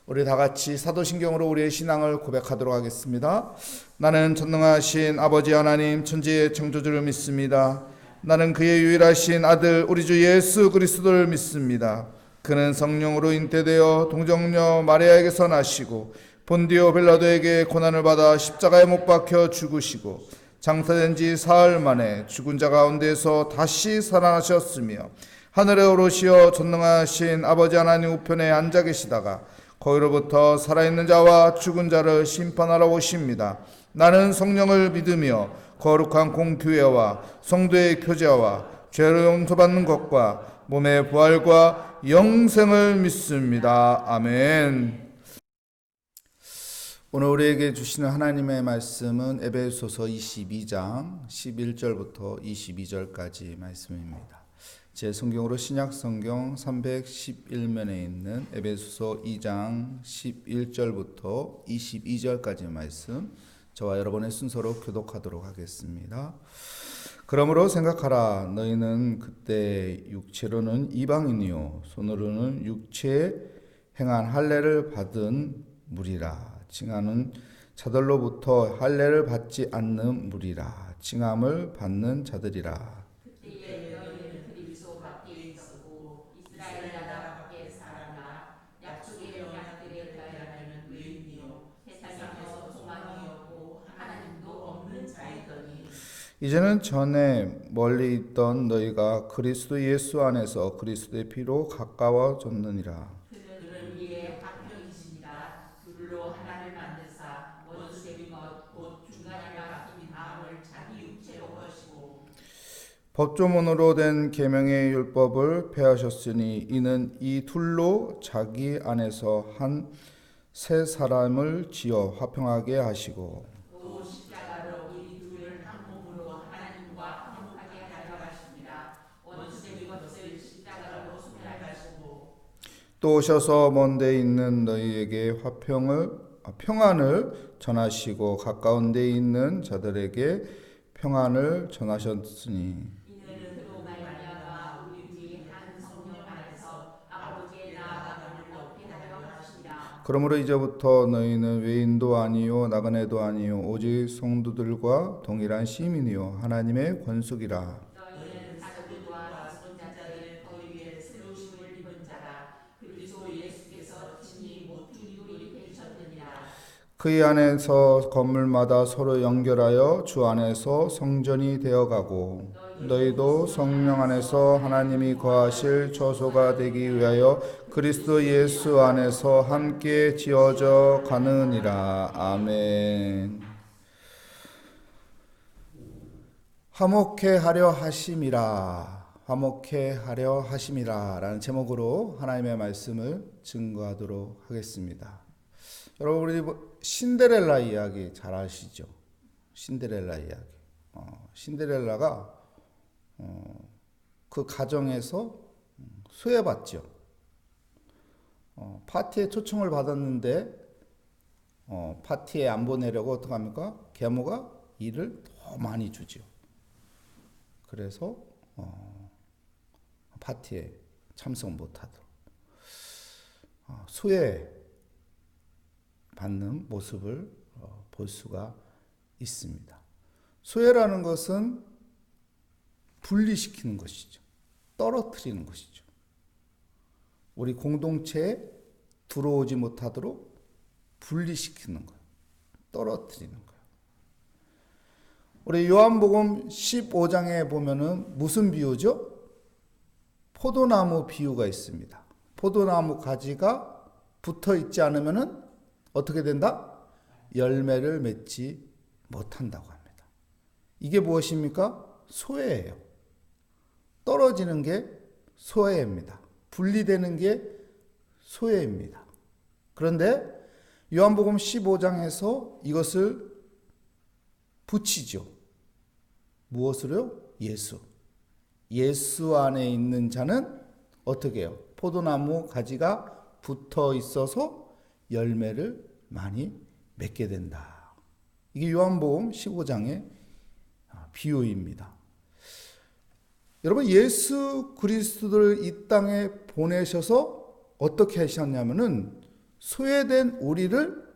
우리 다 같이 사도신경으로 우리의 신앙을 고백하도록 하겠습니다. 나는 전능하신 아버지 하나님 천지의 창조주를 믿습니다. 나는 그의 유일하신 아들 우리 주 예수 그리스도를 믿습니다. 그는 성령으로 잉태되어 동정녀 마리아에게서 나시고 본디오 빌라도에게 고난을 받아 십자가에 못 박혀 죽으시고 장사된 지 사흘 만에 죽은 자 가운데서 다시 살아나셨으며 하늘에 오르시어 전능하신 아버지 하나님 우편에 앉아 계시다가 거기로부터 살아있는 자와 죽은 자를 심판하러 오십니다. 나는 성령을 믿으며 거룩한 공교회와 성도의 교제와 죄를 용서받는 것과 몸의 부활과 영생을 믿습니다. 아멘. 오늘 우리에게 주시는 하나님의 말씀은 에베소서 22장 11절부터 22절까지 말씀입니다. 제 성경으로 신약 성경 311면에 있는 에베소서 2장 11절부터 22절까지 말씀, 저와 여러분의 순서로 교독하도록 하겠습니다. 그러므로 생각하라. 너희는 그때 육체로는 이방인이요 손으로는 육체에 행한 할례를 받은 무리라. 칭하는 자들로부터 할례를 받지 않는 무리라. 칭함을 받는 자들이라. 이제는 전에 멀리 있던 너희가 그리스도 예수 안에서 그리스도의 피로 가까워졌느니라. 그는 이에 합력이십니다. 둘로 하나를 만드사 원수된 것 곧 중간에 막힌 마음을 자기 육체로 거시고 법조문으로 된 계명의 율법을 폐하셨으니 이는 이 둘로 자기 안에서 한 새 사람을 지어 화평하게 하시고 또 십자가로 이 둘을 한 몸으로 하나님과 화목하게 하려 하십니다. 원수된 것을 십자가로 소멸하시고 또 오셔서 먼 데 있는 너희에게 평안을 전하시고 가까운 데 있는 자들에게 평안을 전하셨으니 이는 그로 말미암아 우리 중에 한 성령 안에서 아버지의 나아감을 높게 하려 하십니다. 그러므로 이제부터 너희는 외인도 아니요 나그네도 아니요 오직 성도들과 동일한 시민이요 하나님의 권속이라. 너희는 사도들과 선자들을 거기 위에 세우심을 입은 자라. 그리스도 예수께서 친히 모퉁이 돌이 되셨느니라. 그의 안에서 건물마다 서로 연결하여 주 안에서 성전이 되어가고 너희도 성령 안에서 하나님이 거하실 처소가 되기 위하여 그리스도 예수 안에서 함께 지어져 가느니라. 아멘. 화목해 하려 하심이라. 화목해 하려 하심이라 라는 제목으로 하나님의 말씀을 증거하도록 하겠습니다. 여러분, 우리 신데렐라 이야기 잘 아시죠? 신데렐라 이야기. 신데렐라가 그 가정에서 소외받죠. 파티에 초청을 받았는데 파티에 안 보내려고 어떡합니까? 계모가 일을 더 많이 주죠. 그래서 파티에 참석 못하도록 소외 받는 모습을 볼 수가 있습니다. 소외라는 것은 분리시키는 것이죠. 떨어뜨리는 것이죠. 우리 공동체에 들어오지 못하도록 분리시키는 거예요. 떨어뜨리는 거예요. 우리 요한복음 15장에 보면은 무슨 비유죠? 포도나무 비유가 있습니다. 포도나무 가지가 붙어 있지 않으면은 어떻게 된다? 열매를 맺지 못한다고 합니다. 이게 무엇입니까? 소외예요. 떨어지는 게 소외입니다. 분리되는 게 소외입니다. 그런데 요한복음 15장에서 이것을 붙이죠. 무엇으로요? 예수. 예수 안에 있는 자는 어떻게 해요? 포도나무 가지가 붙어 있어서 열매를 많이 맺게 된다. 이게 요한복음 15장의 비유입니다. 여러분, 예수 그리스도를 이 땅에 보내셔서 어떻게 하셨냐면은 소외된 우리를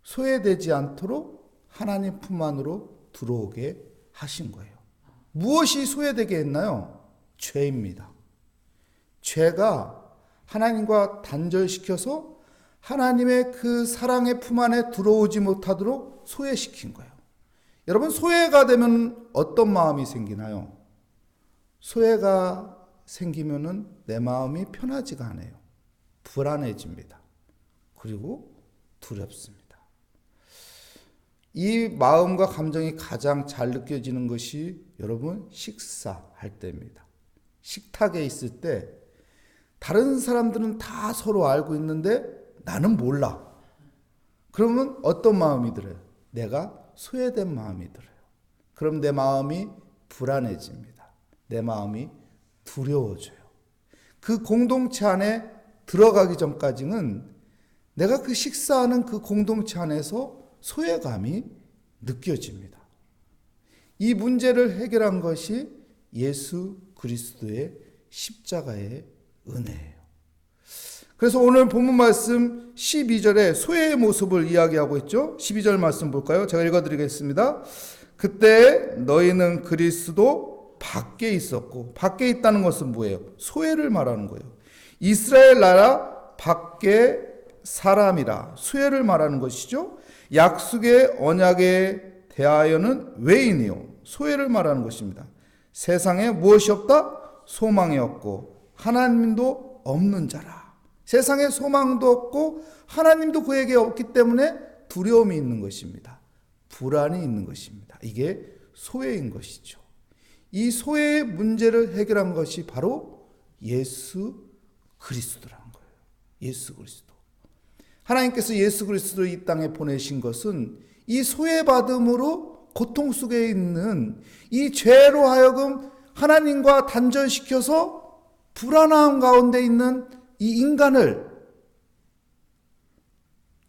소외되지 않도록 하나님 품 안으로 들어오게 하신 거예요. 무엇이 소외되게 했나요? 죄입니다. 죄가 하나님과 단절시켜서 하나님의 그 사랑의 품 안에 들어오지 못하도록 소외시킨 거예요. 여러분, 소외가 되면 어떤 마음이 생기나요? 소외가 생기면은 내 마음이 편하지가 않아요. 불안해집니다. 그리고 두렵습니다. 이 마음과 감정이 가장 잘 느껴지는 것이 여러분 식사할 때입니다. 식탁에 있을 때 다른 사람들은 다 서로 알고 있는데 나는 몰라. 그러면 어떤 마음이 들어요? 내가 소외된 마음이 들어요. 그럼 내 마음이 불안해집니다. 내 마음이 두려워져요. 그 공동체 안에 들어가기 전까지는 내가 그 식사하는 그 공동체 안에서 소외감이 느껴집니다. 이 문제를 해결한 것이 예수 그리스도의 십자가의 은혜예요. 그래서 오늘 본문 말씀 12절에 소외의 모습을 이야기하고 있죠. 12절 말씀 볼까요? 제가 읽어드리겠습니다. 그때 너희는 그리스도 밖에 있었고, 밖에 있다는 것은 뭐예요? 소외를 말하는 거예요. 이스라엘 나라 밖에 사람이라 소외를 말하는 것이죠. 약속의 언약에 대하여는 외인이요 소외를 말하는 것입니다. 세상에 무엇이 없다? 소망이 없고 하나님도 없는 자라. 세상에 소망도 없고 하나님도 그에게 없기 때문에 두려움이 있는 것입니다. 불안이 있는 것입니다. 이게 소외인 것이죠. 이 소외의 문제를 해결한 것이 바로 예수 그리스도라는 거예요. 예수 그리스도. 하나님께서 예수 그리스도를 이 땅에 보내신 것은 이 소외받음으로 고통 속에 있는 이 죄로 하여금 하나님과 단절시켜서 불안함 가운데 있는 이 인간을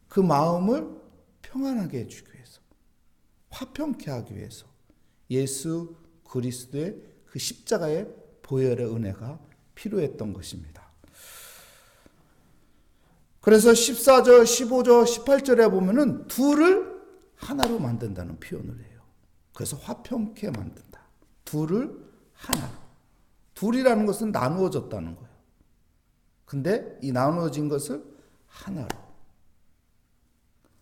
그 마음을 평안하게 해주기 위해서, 화평케 하기 위해서 예수 그리스도의 그 십자가의 보혈의 은혜가 필요했던 것입니다. 그래서 14절, 15절, 18절에 보면은 둘을 하나로 만든다는 표현을 해요. 그래서 화평케 만든다. 둘을 하나로. 둘이라는 것은 나누어졌다는 거예요. 근데 이 나누어진 것을 하나로.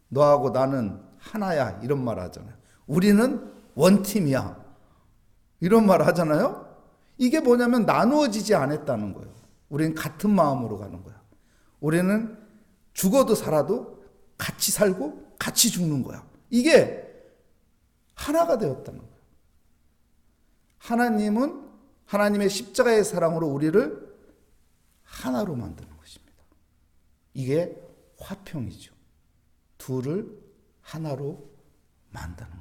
너하고 나는 하나야 이런 말 하잖아요. 우리는 원팀이야 이런 말 하잖아요. 이게 뭐냐면 나누어지지 않았다는 거예요. 우리는 같은 마음으로 가는 거야. 우리는 죽어도 살아도 같이 살고 같이 죽는 거야. 이게 하나가 되었다는 거예요. 하나님은 하나님의 십자가의 사랑으로 우리를 하나로 만드는 것입니다. 이게 화평이죠. 둘을 하나로 만드는 것.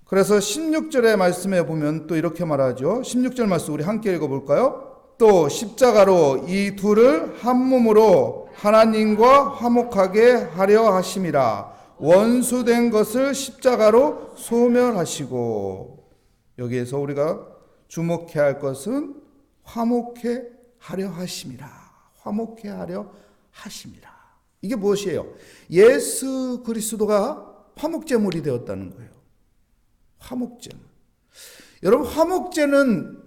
그래서 16절의 말씀에 보면 또 이렇게 말하죠. 16절 말씀 우리 함께 읽어볼까요? 또 십자가로 이 둘을 한 몸으로 하나님과 화목하게 하려 하심이라. 원수된 것을 십자가로 소멸하시고. 여기에서 우리가 주목해야 할 것은 화목해 하려 하심이라. 화목해 하려 하심이라. 이게 무엇이에요? 예수 그리스도가 화목제물이 되었다는 거예요. 화목제물. 여러분, 화목제는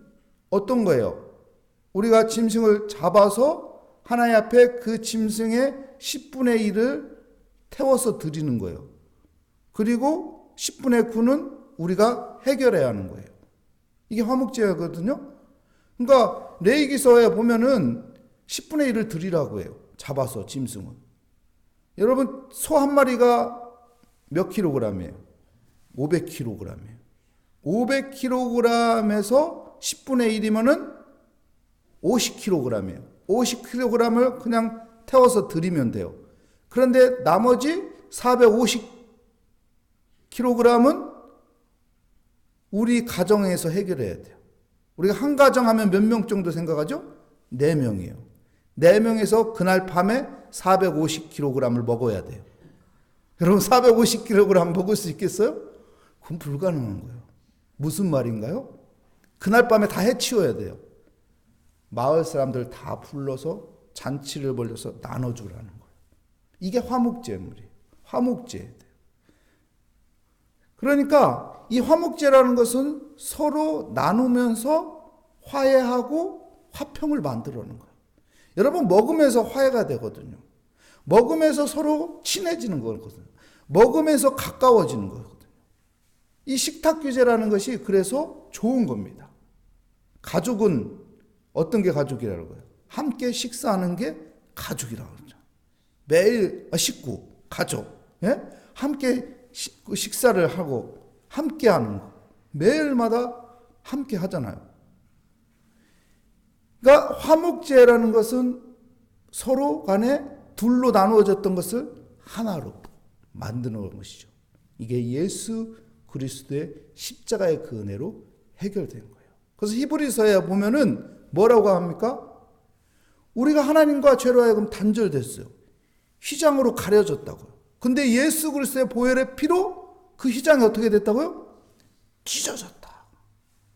어떤 거예요? 우리가 짐승을 잡아서 하나님 앞에 그 짐승의 10분의 1을 태워서 드리는 거예요. 그리고 10분의 9는 우리가 해결해야 하는 거예요. 이게 화목제거든요. 그러니까 레위기서에 보면은 10분의 1을 드리라고 해요. 잡아서 짐승은. 여러분, 소 한 마리가 몇 킬로그램이에요? 500kg이에요. 500kg에서 10분의 1이면은 50kg이에요. 50kg을 그냥 태워서 드리면 돼요. 그런데 나머지 450kg은 우리 가정에서 해결해야 돼요. 우리가 한 가정 하면 몇 명 정도 생각하죠? 4명이에요. 4명에서 그날 밤에 450kg을 먹어야 돼요. 여러분, 450kg 먹을 수 있겠어요? 그건 불가능한 거예요. 무슨 말인가요? 그날 밤에 다 해치워야 돼요. 마을 사람들 다 불러서 잔치를 벌려서 나눠주라는 거예요. 이게 화목제물이에요. 화목제. 그러니까 이 화목제라는 것은 서로 나누면서 화해하고 화평을 만들어내는 거예요. 여러분, 먹으면서 화해가 되거든요. 먹으면서 서로 친해지는 거거든요. 먹으면서 가까워지는 거거든요. 이 식탁 규제라는 것이 그래서 좋은 겁니다. 가족은 어떤 게 가족이라는 거예요? 함께 식사하는 게 가족이라고 그러죠. 매일 식구, 가족, 예? 함께 식사를 하고 함께 하는 거. 매일마다 함께 하잖아요. 그러니까 화목제라는 것은 서로 간에 둘로 나누어졌던 것을 하나로 만드는 것이죠. 이게 예수 그리스도의 십자가의 그 은혜로 해결된 거예요. 그래서 히브리서에 보면은 뭐라고 합니까? 우리가 하나님과 죄로 하여금 단절됐어요. 휘장으로 가려졌다고요. 근데 예수 그리스도의 보혈의 피로 그 휘장이 어떻게 됐다고요? 찢어졌다.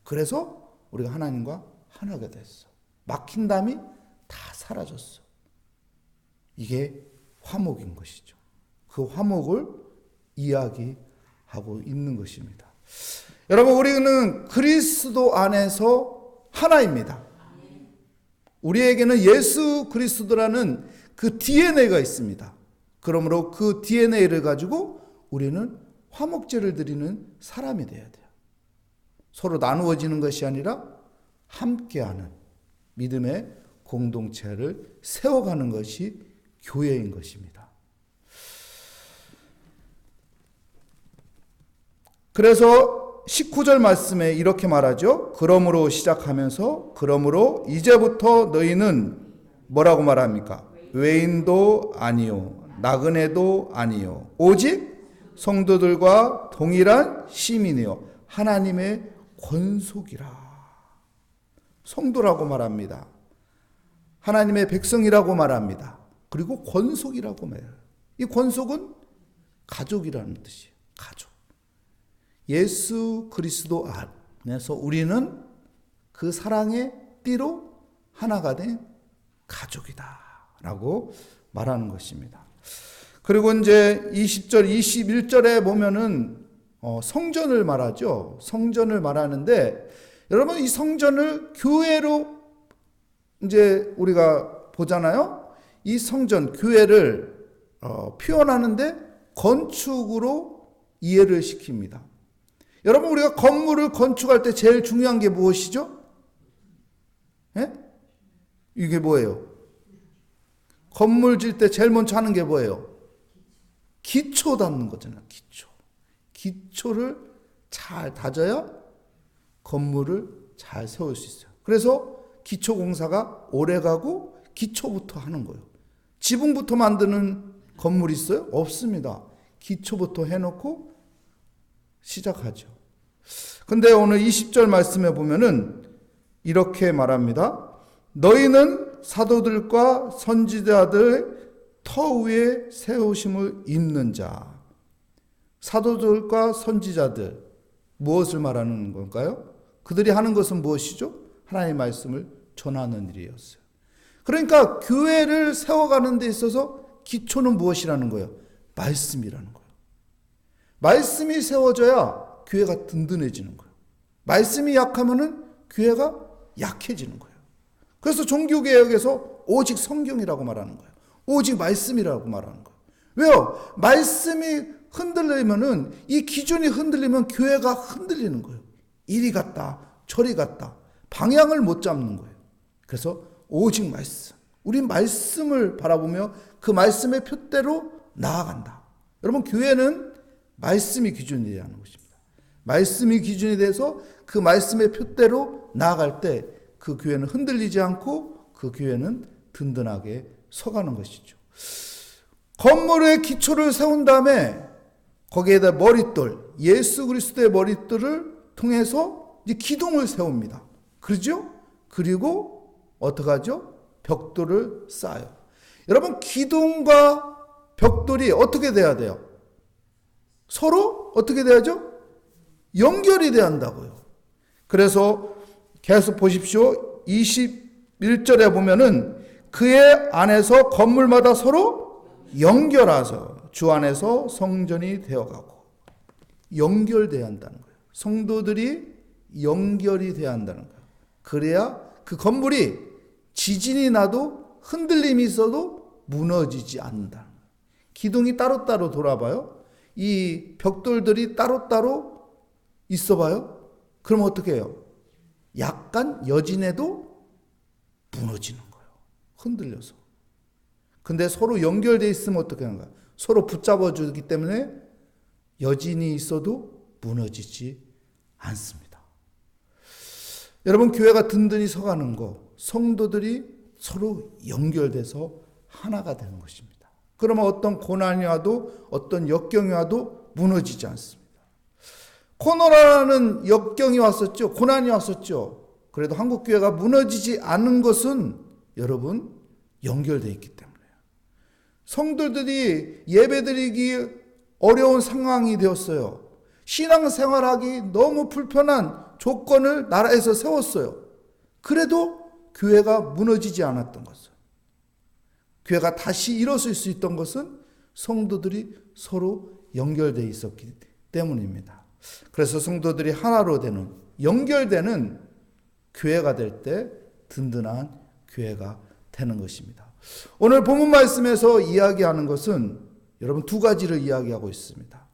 그래서 우리가 하나님과 하나가 됐어. 막힌 담이 다 사라졌어. 이게 화목인 것이죠. 그 화목을 이야기하고 있는 것입니다. 여러분, 우리는 그리스도 안에서 하나입니다. 우리에게는 예수 그리스도라는 그 DNA가 있습니다. 그러므로 그 DNA를 가지고 우리는 화목제를 드리는 사람이 되어야 돼요. 서로 나누어지는 것이 아니라 함께하는 믿음의 공동체를 세워가는 것이 교회인 것입니다. 그래서 19절 말씀에 이렇게 말하죠. 그러므로 시작하면서 그러므로 이제부터 너희는 뭐라고 말합니까? 외인도 아니요 나그네도 아니요 오직 성도들과 동일한 시민이요 하나님의 권속이라. 성도라고 말합니다. 하나님의 백성이라고 말합니다. 그리고 권속이라고 말해요. 이 권속은 가족이라는 뜻이에요. 가족. 예수 그리스도 안에서 우리는 그 사랑의 띠로 하나가 된 가족이다 라고 말하는 것입니다. 그리고 이제 20절, 21절에 보면은 성전을 말하죠. 성전을 말하는데 여러분, 이 성전을 교회로 이제 우리가 보잖아요. 이 성전, 교회를 표현하는데 건축으로 이해를 시킵니다. 여러분, 우리가 건물을 건축할 때 제일 중요한 게 무엇이죠? 예? 이게 뭐예요? 건물 질 때 제일 먼저 하는 게 뭐예요? 기초 닫는 거잖아요. 기초를 잘 다져야 건물을 잘 세울 수 있어요. 그래서 기초 공사가 오래 가고 기초부터 하는 거예요. 지붕부터 만드는 건물이 있어요? 없습니다. 기초부터 해놓고 시작하죠. 근데 오늘 20절 말씀에 보면은 이렇게 말합니다. 너희는 사도들과 선지자들 터 위에 세우심을 입는 자. 사도들과 선지자들, 무엇을 말하는 걸까요? 그들이 하는 것은 무엇이죠? 하나님의 말씀을 전하는 일이었어요. 그러니까 교회를 세워가는 데 있어서 기초는 무엇이라는 거예요? 말씀이라는 거예요. 말씀이 세워져야 교회가 든든해지는 거예요. 말씀이 약하면은 교회가 약해지는 거예요. 그래서 종교개혁에서 오직 성경이라고 말하는 거예요. 오직 말씀이라고 말하는 거예요. 왜요? 말씀이 흔들리면은, 이 기준이 흔들리면 교회가 흔들리는 거예요. 이리 갔다 저리 갔다 방향을 못 잡는 거예요. 그래서 오직 말씀, 우리 말씀을 바라보며 그 말씀의 표대로 나아간다. 여러분, 교회는 말씀이 기준이 되는 것입니다. 말씀이 기준이 돼서 그 말씀의 표대로 나아갈 때 그 교회는 흔들리지 않고 그 교회는 든든하게 서가는 것이죠. 건물의 기초를 세운 다음에 거기에다 머릿돌, 예수 그리스도의 머릿돌을 통해서 이제 기둥을 세웁니다. 그렇죠? 그리고 어떻게 하죠? 벽돌을 쌓아요. 여러분, 기둥과 벽돌이 어떻게 돼야 돼요? 서로 어떻게 돼야죠? 연결이 돼야 한다고요. 그래서 계속 보십시오. 22 1절에 보면은 그의 안에서 건물마다 서로 연결하서 주 안에서 성전이 되어가고, 연결돼야 한다는 거예요. 성도들이 연결이 돼야 한다는 거예요. 그래야 그 건물이 지진이 나도 흔들림이 있어도 무너지지 않는다. 기둥이 따로따로 돌아봐요. 이 벽돌들이 따로따로 있어봐요. 그럼 어떻게 해요? 약간 여진해도 무너지는 거예요. 흔들려서. 근데 서로 연결되어 있으면 어떻게 하는 거야? 서로 붙잡아 주기 때문에 여진이 있어도 무너지지 않습니다. 여러분, 교회가 든든히 서가는 거, 성도들이 서로 연결돼서 하나가 되는 것입니다. 그러면 어떤 고난이 와도 어떤 역경이 와도 무너지지 않습니다. 코로나라는 역경이 왔었죠. 고난이 왔었죠. 그래도 한국교회가 무너지지 않은 것은 여러분 연결되어 있기 때문에요. 성도들이 예배드리기 어려운 상황이 되었어요. 신앙생활하기 너무 불편한 조건을 나라에서 세웠어요. 그래도 교회가 무너지지 않았던 것은, 교회가 다시 일어설 수 있던 것은 성도들이 서로 연결되어 있었기 때문입니다. 그래서 성도들이 하나로 되는, 연결되는 교회가 될 때 든든한 교회가 되는 것입니다. 오늘 본문 말씀에서 이야기하는 것은 여러분 두 가지를 이야기하고 있습니다.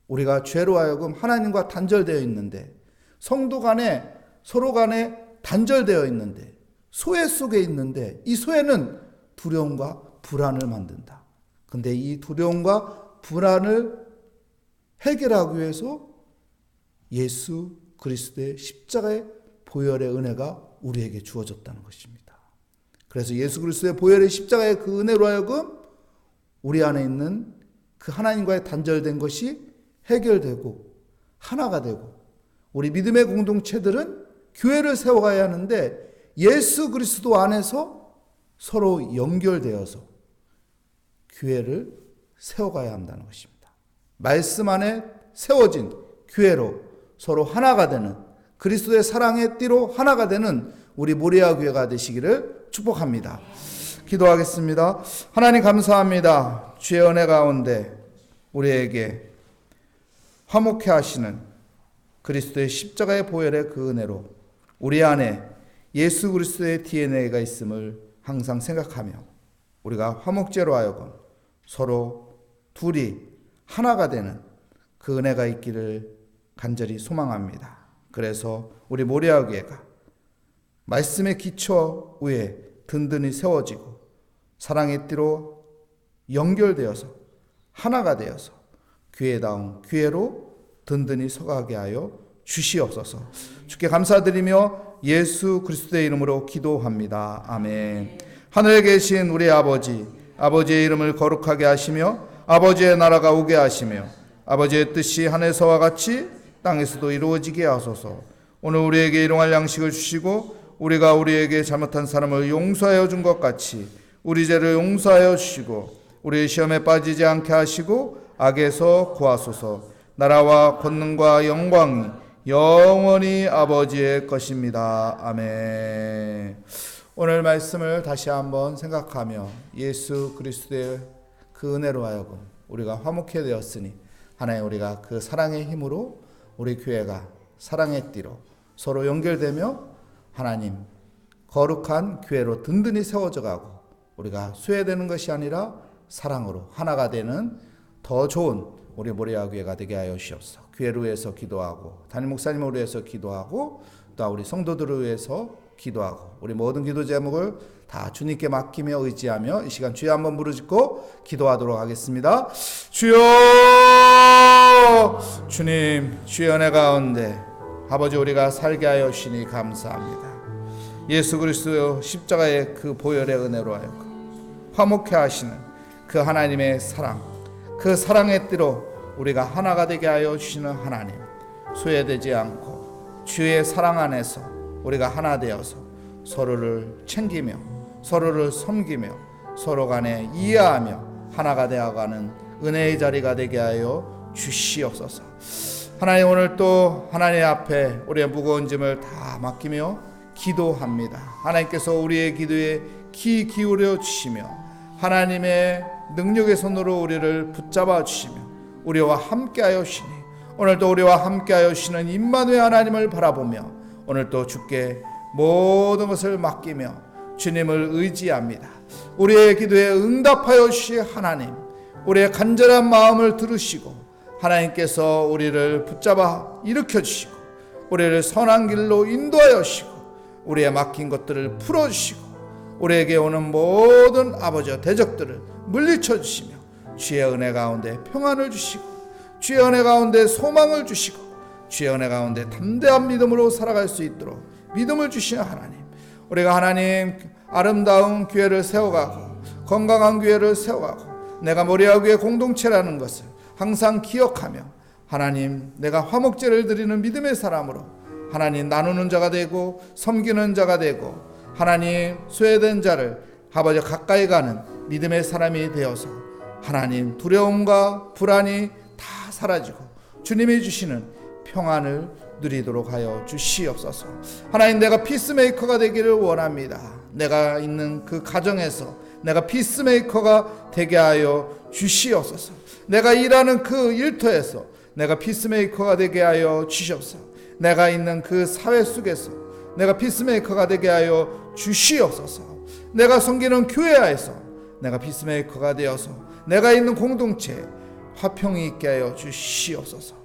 우리가 죄로 하여금 하나님과 단절되어 있는데, 성도 간에 서로 간에 단절되어 있는데, 소외 속에 있는데, 이 소외는 두려움과 불안을 만든다. 근데 이 두려움과 불안을 해결하기 위해서 예수 그리스도의 십자가의 보혈의 은혜가 우리에게 주어졌다는 것입니다. 그래서 예수 그리스도의 보혈의 십자가의 그 은혜로 하여금 우리 안에 있는 그 하나님과의 단절된 것이 해결되고 하나가 되고, 우리 믿음의 공동체들은 교회를 세워가야 하는데 예수 그리스도 안에서 서로 연결되어서 교회를 세워가야 한다는 것입니다. 말씀 안에 세워진 교회로 서로 하나가 되는, 그리스도의 사랑의 띠로 하나가 되는 우리 모리아 교회가 되시기를 축복합니다. 기도하겠습니다. 하나님 감사합니다. 주의 은혜 가운데 우리에게 화목해 하시는 그리스도의 십자가의 보혈의 그 은혜로 우리 안에 예수 그리스도의 DNA가 있음을 항상 생각하며 우리가 화목제로 하여금 서로 둘이 하나가 되는 그 은혜가 있기를 간절히 소망합니다. 그래서 우리 모리아 교회가 말씀의 기초 위에 든든히 세워지고 사랑의 띠로 연결되어서 하나가 되어서 교회다운 교회로 든든히 서가게 하여 주시옵소서. 주께 감사드리며 예수 그리스도의 이름으로 기도합니다. 아멘. 하늘에 계신 우리 아버지, 아버지의 이름을 거룩하게 하시며 아버지의 나라가 오게 하시며 아버지의 뜻이 하늘에서와 같이 땅에서도 이루어지게 하소서. 오늘 우리에게 일용할 양식을 주시고 우리가 우리에게 잘못한 사람을 용서하여 준 것 같이 우리 죄를 용서하여 주시고 우리 시험에 빠지지 않게 하시고 악에서 구하소서. 나라와 권능과 영광이 영원히 아버지의 것입니다. 아멘. 오늘 말씀을 다시 한번 생각하며 예수 그리스도의 그 은혜로 하여금 우리가 화목해 되었으니 하나님, 우리가 그 사랑의 힘으로 우리 교회가 사랑의 띠로 서로 연결되며 하나님 거룩한 교회로 든든히 세워져 가고 우리가 소외되는 것이 아니라 사랑으로 하나가 되는 더 좋은 우리 모리아 교회가 되게 하여 주시옵소서. 교회를 위해서 기도하고 담임 목사님을 위해서 기도하고 또 우리 성도들을 위해서 기도하고 우리 모든 기도 제목을 다 주님께 맡기며 의지하며 이 시간 주여 한번 부르짖고 기도하도록 하겠습니다. 주여, 주님, 주의 은혜 가운데 아버지 우리가 살게 하여 주시니 감사합니다. 예수 그리스도 십자가의 그 보혈의 은혜로 하여금 화목해 하시는 그 하나님의 사랑, 그 사랑의 띠로 우리가 하나가 되게 하여 주시는 하나님, 소외되지 않고 주의 사랑 안에서 우리가 하나 되어서 서로를 챙기며 서로를 섬기며 서로 간에 이해하며 하나가 되어가는 은혜의 자리가 되게 하여 주시옵소서. 하나님, 오늘 또 하나님 앞에 우리의 무거운 짐을 다 맡기며 기도합니다. 하나님께서 우리의 기도에 귀 기울여 주시며 하나님의 능력의 손으로 우리를 붙잡아 주시며 우리와 함께하여 주시니 오늘도 우리와 함께하여 주시는 임마누엘 하나님을 바라보며 오늘도 주께 모든 것을 맡기며 주님을 의지합니다. 우리의 기도에 응답하여 주실 하나님, 우리의 간절한 마음을 들으시고 하나님께서 우리를 붙잡아 일으켜 주시고 우리를 선한 길로 인도하여 주시고 우리의 막힌 것들을 풀어주시고 우리에게 오는 모든 아버지와 대적들을 물리쳐 주시며 주의 은혜 가운데 평안을 주시고 주의 은혜 가운데 소망을 주시고 주의 은혜 가운데 담대한 믿음으로 살아갈 수 있도록 믿음을 주시는 하나님, 우리가 하나님 아름다운 교회를 세워가고 건강한 교회를 세워가고 내가 모리아 교회 공동체라는 것을 항상 기억하며 하나님 내가 화목제를 드리는 믿음의 사람으로 하나님 나누는 자가 되고 섬기는 자가 되고 하나님 소외된 자를 아버지 가까이 가는 믿음의 사람이 되어서 하나님 두려움과 불안이 다 사라지고 주님이 주시는 평안을 누리도록 하여 주시옵소서. 하나님 내가 피스메이커가 되기를 원합니다. 내가 있는 그 가정에서 내가 피스메이커가 되게 하여 주시옵소서. 내가 일하는 그 일터에서 내가 피스메이커가 되게 하여 주시옵소서. 내가 있는 그 사회 속에서 내가 피스메이커가 되게 하여 주시옵소서. 내가 섬기는 교회 안에서 내가 피스메이커가 되어서 내가 있는 공동체에 화평이 있게 하여 주시옵소서.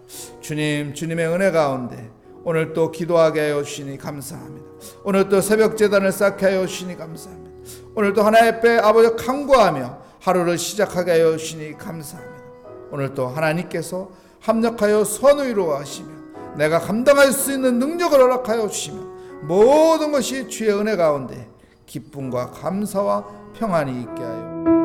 주님, 주님의 은혜 가운데 오늘 또 기도하게 하여 주시니 감사합니다. 오늘 또 새벽 제단을 쌓게 하여 주시니 감사합니다. 오늘 또 하나님 앞에 아버지 간구하며 하루를 시작하게 하여 주시니 감사합니다. 오늘 또 하나님께서 합력하여 선을 이루어하시며 내가 감당할 수 있는 능력을 허락하여 주시며 모든 것이 주의 은혜 가운데 기쁨과 감사와 평안이 있게 하여